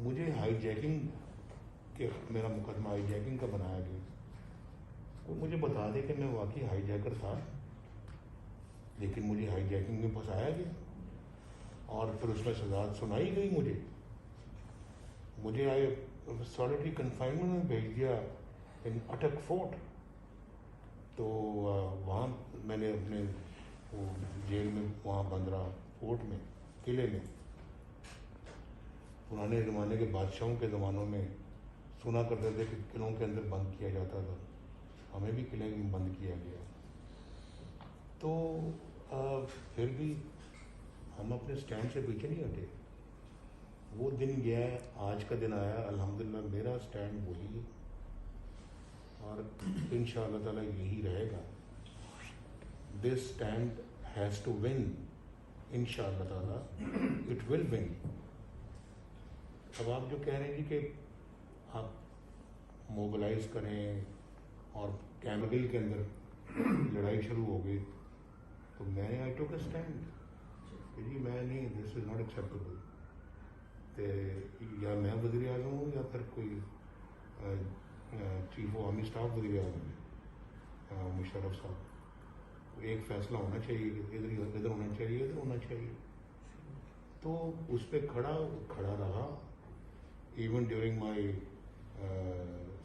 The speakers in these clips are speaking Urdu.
مجھے ہائی جیکنگ کے میرا مقدمہ ہائی جیکنگ کا بنایا گیا. وہ مجھے بتا دے کہ میں واقعی ہائی جیکر تھا, لیکن مجھے ہائی جیکنگ میں پھنسایا گیا اور پھر اس میں سزا سنائی گئی. مجھے سالٹری کنفائنمنٹ میں بھیج دیا ان اٹک فورٹ. تو وہاں میں نے اپنے وہ جیل میں وہاں بندرا فورٹ میں قلعے میں پرانے زمانے کے بادشاہوں کے زمانوں میں سنا کرتے تھے کہ قلعوں کے اندر بند کیا جاتا تھا. ہمیں بھی قلعے میں بند کیا گیا. تو پھر بھی ہم اپنے سٹینڈ سے پیچھے نہیں ہٹے. وہ دن گیا ہے, آج کا دن آیا. الحمدللہ میرا سٹینڈ وہی ہے اور انشاءاللہ تعالیٰ یہی رہے گا. دس سٹینڈ ہیز ٹو ون. انشاءاللہ تعالیٰ اٹ ول ون. اب آپ جو کہہ رہے ہیں جی کہ آپ موبلائز کریں اور کیمرل کے اندر لڑائی شروع ہو گئی, تو میں آئی ٹوک اے اسٹینڈ کہ جی میں نہیں, دس از ناٹ ایکسیپٹیبل. یا میں وزیر اعظم ہوں یا پھر کوئی چیف آف آرمی اسٹاف وزیر اعظم ہے مشرف صاحب. ایک فیصلہ ہونا چاہیے کہ ادھر ہونا چاہیے, ادھر ہونا چاہیے. تو اس پہ کھڑا رہا. Even during my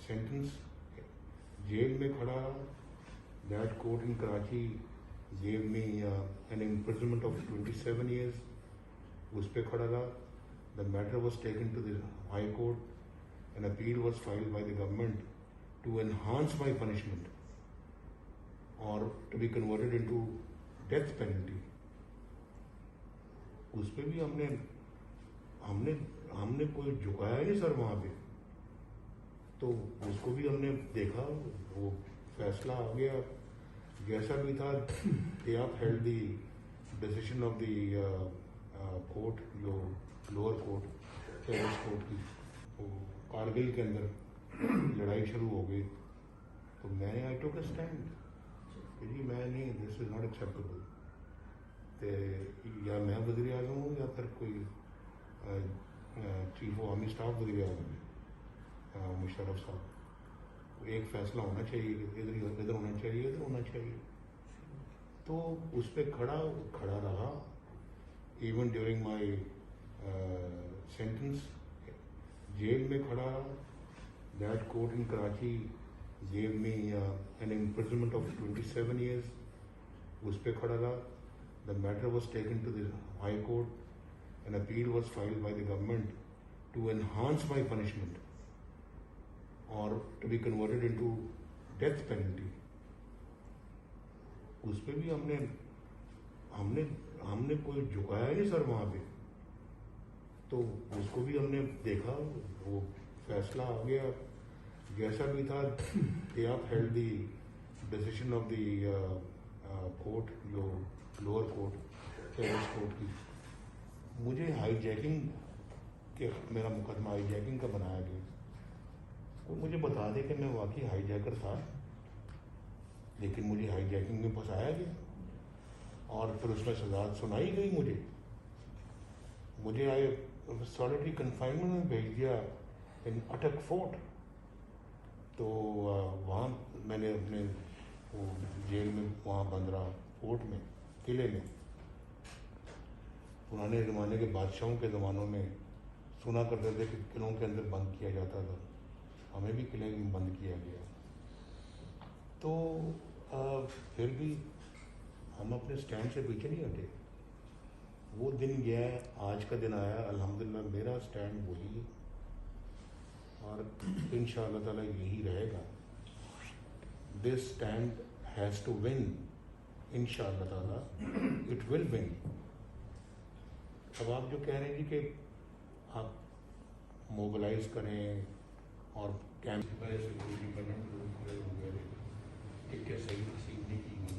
sentence jail میں کھڑا رہا. That court in Karachi gave me an imprisonment of 27 years. اس پہ کھڑا رہا. The matter was taken to the High Court. An appeal was filed by the government to enhance my punishment or to be converted into death penalty. اس پہ بھی ہم نے کوئی جھکایا نہیں سر وہاں پہ. تو اس کو بھی ہم نے دیکھا, وہ فیصلہ آ گیا جیسا بھی تھا. they upheld the decision of the court, جو لوور کورٹ ٹیرس کورٹ کی. کارگل کے اندر لڑائی شروع ہو گئی, تو میں آئی ٹوک اے اسٹینڈ کہ جی میں نہیں, دس از ناٹ ایکسیپٹیبل. یا میں وزیر اعظم ہوں یا پھر کوئی چیف آف آرمی اسٹاف وزیر اعظم ہے مشرف صاحب. ایک فیصلہ ہونا چاہیے کہ ادھر ہونا چاہیے, ادھر ہونا چاہیے. تو اس پہ کھڑا رہا. Even during my sentence jail میں کھڑا رہا. That court in Karachi gave me an imprisonment of 27 years. اس پہ کھڑا رہا. The matter was taken to the High Court. An appeal was filed by the government to enhance my punishment or to be converted into death penalty. اس پہ بھی ہم نے کوئی جھکایا نہیں سر وہاں پہ. تو اس کو بھی ہم نے دیکھا, وہ فیصلہ آ گیا جیسا بھی تھا. they upheld the decision of the court, جو لوور کورٹ ٹیرس کورٹ کی. مجھے ہائی جیکنگ کے میرا مقدمہ ہائی جیکنگ کا بنایا گیا. وہ مجھے بتا دے کہ میں واقعی ہائی جیکر تھا, لیکن مجھے ہائی جیکنگ میں پھنسایا گیا اور پھر اس میں سزا سنائی گئی. مجھے سالٹری کنفائنمنٹ میں بھیج دیا ان اٹک فورٹ. تو وہاں میں نے اپنے وہ جیل میں وہاں بندرا فورٹ میں قلعے میں پرانے زمانے کے بادشاہوں کے زمانوں میں سنا کرتے تھے کہ قلعوں کے اندر بند کیا جاتا تھا. ہمیں بھی قلعے میں بند کیا گیا. تو پھر بھی ہم اپنے سٹینڈ سے پیچھے نہیں ہٹے. وہ دن گیا ہے, آج کا دن آیا. الحمدللہ میرا سٹینڈ وہی ہے اور انشاءاللہ تعالیٰ یہی رہے گا. دس سٹینڈ ہیز ٹو ون. انشاءاللہ تعالیٰ اٹ ول ون. اب آپ جو کہہ رہے ہیں جی کہ آپ موبلائز کریں اور صحیح نصیب نہیں کی گئی.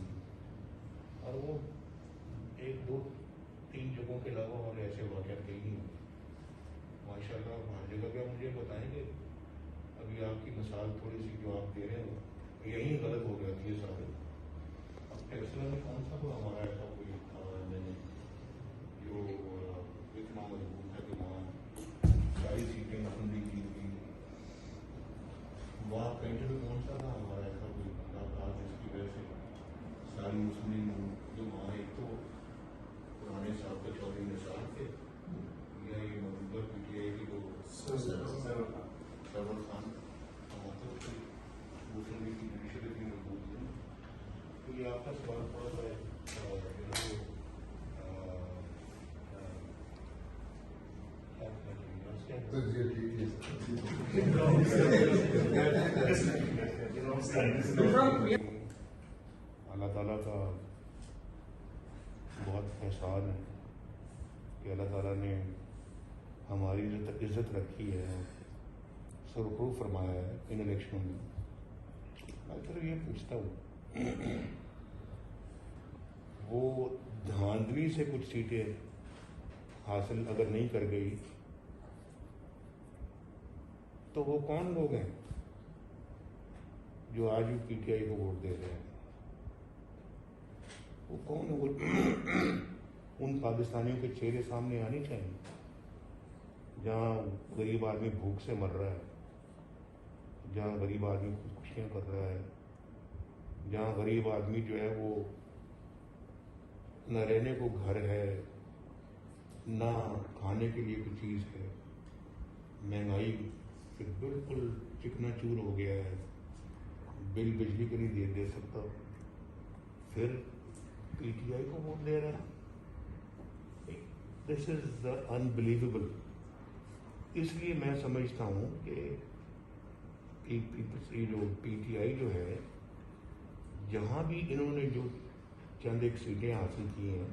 اور وہ ایک دو تین جگہوں کے علاوہ اور ایسے واقعات کہیں نہیں ہوئے ماشاء اللہ ہر جگہ پہ. مجھے بتائیں کہ ابھی آپ کی مثال تھوڑی سی جو آپ دے رہے ہیں یہیں غلط ہو جاتی ہے سارے. اب ایکسلر میں کون سا ہمارا ایسا کوئی جو اتنا مضبوط ہے کہ وہاں ساری سیٹیں سرور خان تو یہ آپ کا سوال تھوڑا سا اللہ تعالیٰ کا بہت احسان ہے کہ اللہ تعالیٰ نے ہماری جو عزت رکھی ہے سرخرو فرمایا ہے ان الیکشنوں میں. میں پھر یہ پوچھتا ہوں وہ دھاندلی سے کچھ سیٹیں حاصل اگر نہیں کر گئی تو وہ کون لوگ ہیں جو آج بھی پی ٹی آئی کو ووٹ دے رہے ہیں؟ وہ کون ہے؟ وہ ان پاکستانیوں کے چہرے سامنے آنے چاہیے جہاں غریب آدمی بھوک سے مر رہا ہے, جہاں غریب آدمی خودکشیاں کر رہا ہے, جہاں غریب آدمی جو ہے وہ نہ رہنے کو گھر ہے, نہ کھانے کے لیے کوئی چیز ہے, مہنگائی پھر بالکل چکنا چور ہو گیا ہے, بل بجلی کا نہیں دے سکتا, پھر پی ٹی آئی کو ووٹ دے رہا ہے. دس از انبلیویبل. اس لیے میں سمجھتا ہوں کہ جو پی ٹی آئی جو ہے, جہاں بھی انہوں نے جو چند ایک سیٹیں حاصل کی ہیں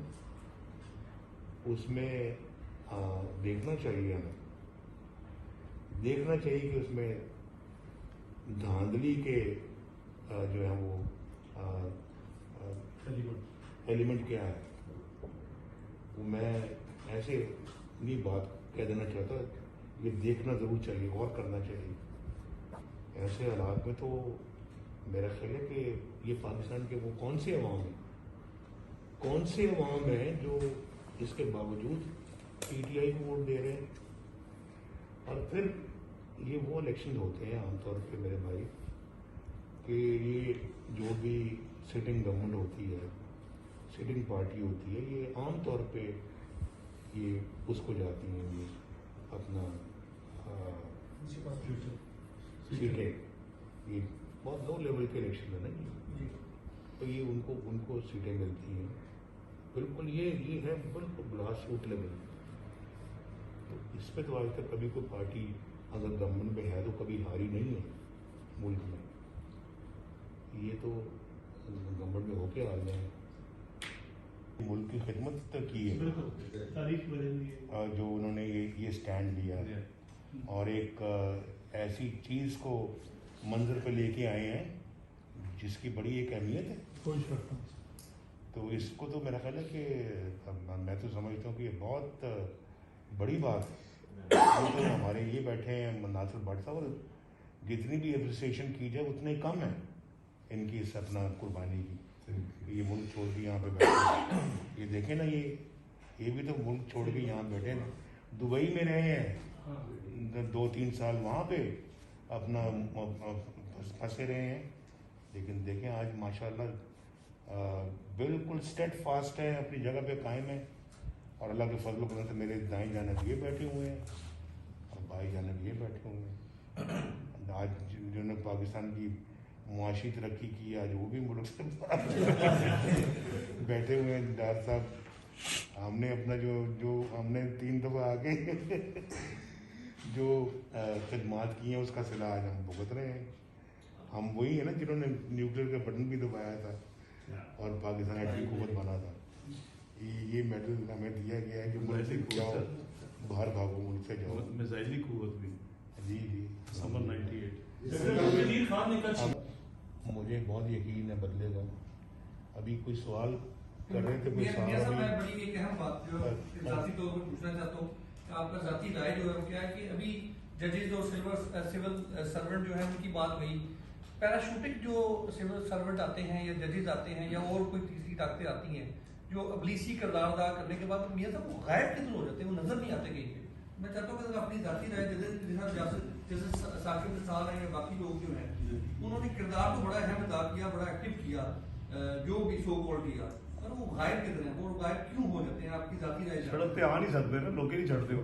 اس میں دیکھنا چاہیے, ہمیں دیکھنا چاہیے کہ اس میں دھاندلی کے جو ہے وہ ایلیمنٹ کیا ہے. وہ میں ایسے نہیں بات کہہ دینا چاہتا, یہ دیکھنا ضرور چاہیے, غور کرنا چاہیے. ایسے حالات میں تو میرا خیال ہے کہ یہ پاکستان کے وہ کون سے عوام ہیں جو اس کے باوجود پی ٹی آئی کو ووٹ دے رہے ہیں. اور پھر یہ وہ الیکشن ہوتے ہیں عام طور پہ میرے بھائی کہ یہ جو بھی سٹنگ گورنمنٹ ہوتی ہے, سٹنگ پارٹی ہوتی ہے, یہ عام طور پہ یہ اس کو جاتی ہیں یہ اپنا سیٹیں, یہ بہت لو لیول کے الیکشن ہے نا یہ, تو یہ ان کو سیٹیں ملتی ہیں. بالکل یہ ہے بالکل گراس روٹ لیول. تو اس پہ تو آج تک کبھی کوئی پارٹی اگر گورنمنٹ میں ہے تو کبھی ہاری نہیں ہے ملک میں. یہ تو گورنمنٹ میں ہو کے آ گیا ہے, ملک کی خدمت کی ہے جو انہوں نے یہ اسٹینڈ لیا اور ایک ایسی چیز کو منظر پہ لے کے آئے ہیں جس کی بڑی ایک اہمیت ہے. تو اس کو تو میرا خیال ہے کہ میں تو سمجھتا ہوں کہ یہ بہت بڑی بات ہے. ہمارے یہ بیٹھے ہیں ناصر بٹ صاحب, اور جتنی بھی اپریسیشن کی جائے اتنے کم ہے ان کی اس اپنا قربانی کی. یہ ملک چھوڑ کے یہاں پہ بیٹھے, یہ دیکھیں نا, یہ بھی تو ملک چھوڑ کے یہاں بیٹھے نا, دبئی میں رہے ہیں 2-3 سال, وہاں پہ اپنا پھنسے رہے ہیں. لیکن دیکھیں آج ماشاءاللہ بالکل اسٹیٹ فاسٹ ہے, اپنی جگہ پہ قائم ہے, اور اللہ کے فضل و کرم سے میرے دائیں جانب یہ بیٹھے ہوئے ہیں اور بائیں جانب یہ بیٹھے ہوئے ہیں. آج جنہوں نے پاکستان کی معاشی ترقی کی, آج وہ بھی ملک سے بیٹھے ہوئے ہیں. ڈار صاحب ہم نے اپنا جو ہم نے 3 دفعہ آگے جو خدمات کی ہیں اس کا صلہ آج ہم بھگت رہے ہیں. ہم وہی ہیں نا جنہوں نے نیوکلیر کا بٹن بھی دبایا تھا اور پاکستان ایٹمی قوت بنا تھا. یہ میڈل ہمیں دیا گیا ہے کہ ملک سے جاؤ, باہر بھاگو, ملک سے جاؤ. میزائلی قوت بھی جی سمر 98. مجھے بہت یقین ہے بدلے گا. ابھی کوئی سوال کر رہے تھے, کوئی سوال. میں بڑی ایک اہم بات جو ذاتی طور پر پوچھنا چاہتا ہوں کہ آپ کا ذاتی رائے جو ہے وہ کیا ہے کہ ابھی ججز اور سول سرونٹ جو ہے ان کی بات ہوئی, پیراشوٹک جو سول سرونٹ آتے ہیں یا ججز آتے ہیں یا اور کوئی تیسری طاقتیں آتی ہیں جو ابلیسی کردار ادا کرنے کے بعد میاں صاحب وہ غائب کدھر ہو جاتے ہیں, وہ نظر نہیں آتے کہیں پہ. میں چاہتا ہوں کہ اپنی ذاتی رائے جیسے ثاقب نثار ہیں یا باقی لوگ جو ہیں انہوں نے کردار تو بڑا اہم ادا کیا, بڑا ایکٹیو کیا, جو بھی سو کال کیا, پر وہ غائب کدھر ہیں, وہ غائب کیوں ہو جاتے ہیں؟ آپ کی ذاتی رائے. سڑک پہ آ نہیں سکتے نا, لوگ ہی نہیں چڑھتے ہو.